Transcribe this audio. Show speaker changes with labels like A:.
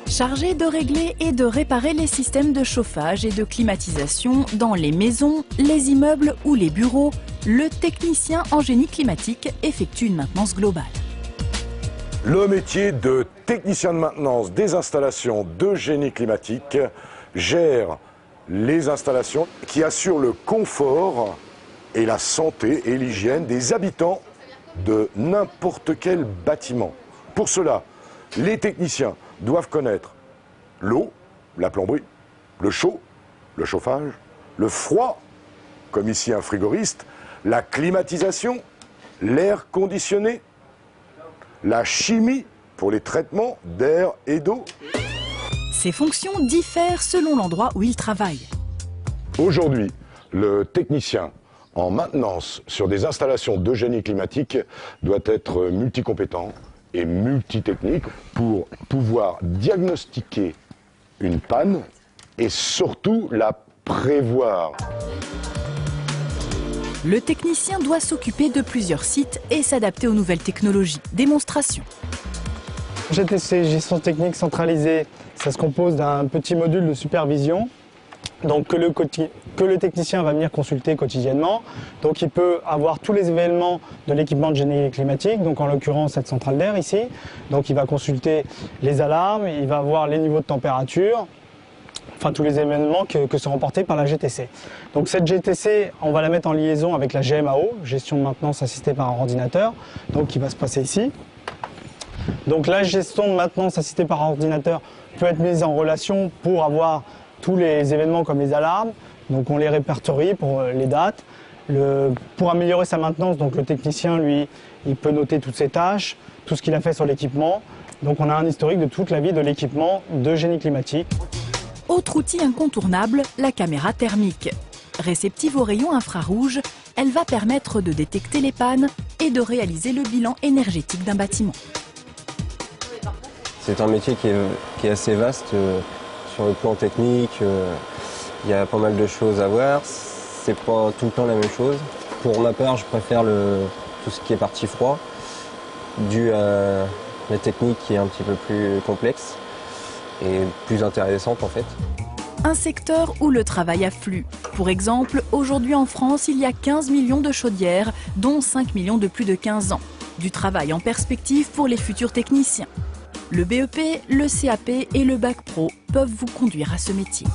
A: Chargé de régler et de réparer les systèmes de chauffage et de climatisation dans les maisons, les immeubles ou les bureaux, le technicien en génie climatique effectue une maintenance globale.
B: Le métier de technicien de maintenance des installations de génie climatique gère les installations qui assurent le confort et la santé et l'hygiène des habitants de n'importe quel bâtiment. Pour cela, les techniciens doivent connaître l'eau, la plomberie, le chaud, le chauffage, le froid, comme ici un frigoriste, la climatisation, l'air conditionné, la chimie pour les traitements d'air et d'eau.
A: Ces fonctions diffèrent selon l'endroit où il travaille.
B: Aujourd'hui, le technicien en maintenance sur des installations de génie climatique doit être multicompétent et multitechnique pour pouvoir diagnostiquer une panne et surtout la prévoir.
A: Le technicien doit s'occuper de plusieurs sites et s'adapter aux nouvelles technologies. Démonstration.
C: GTC, gestion technique centralisée, ça se compose d'un petit module de supervision donc que le technicien va venir consulter quotidiennement. Donc il peut avoir tous les événements de l'équipement de génie climatique, donc en l'occurrence cette centrale d'air ici. Donc il va consulter les alarmes, il va voir les niveaux de température, enfin tous les événements que sont remportés par la GTC. Donc cette GTC, on va la mettre en liaison avec la GMAO, gestion de maintenance assistée par un ordinateur, donc qui va se passer ici. Donc la gestion de maintenance assistée par ordinateur peut être mise en relation pour avoir tous les événements comme les alarmes, donc on les répertorie pour les dates. Pour améliorer sa maintenance, donc le technicien, lui, il peut noter toutes ses tâches, tout ce qu'il a fait sur l'équipement. Donc on a un historique de toute la vie de l'équipement de génie climatique.
A: Autre outil incontournable, la caméra thermique. Réceptive aux rayons infrarouges, elle va permettre de détecter les pannes et de réaliser le bilan énergétique d'un bâtiment.
D: C'est un métier qui est assez vaste. Sur le plan technique, il y a pas mal de choses à voir. C'est pas tout le temps la même chose. Pour ma part, je préfère tout ce qui est partie froid, dû à la technique qui est un petit peu plus complexe et plus intéressante en fait.
A: Un secteur où le travail afflue. Pour exemple, aujourd'hui en France, il y a 15 millions de chaudières, dont 5 millions de plus de 15 ans. Du travail en perspective pour les futurs techniciens. Le BEP, le CAP et le Bac Pro peuvent vous conduire à ce métier.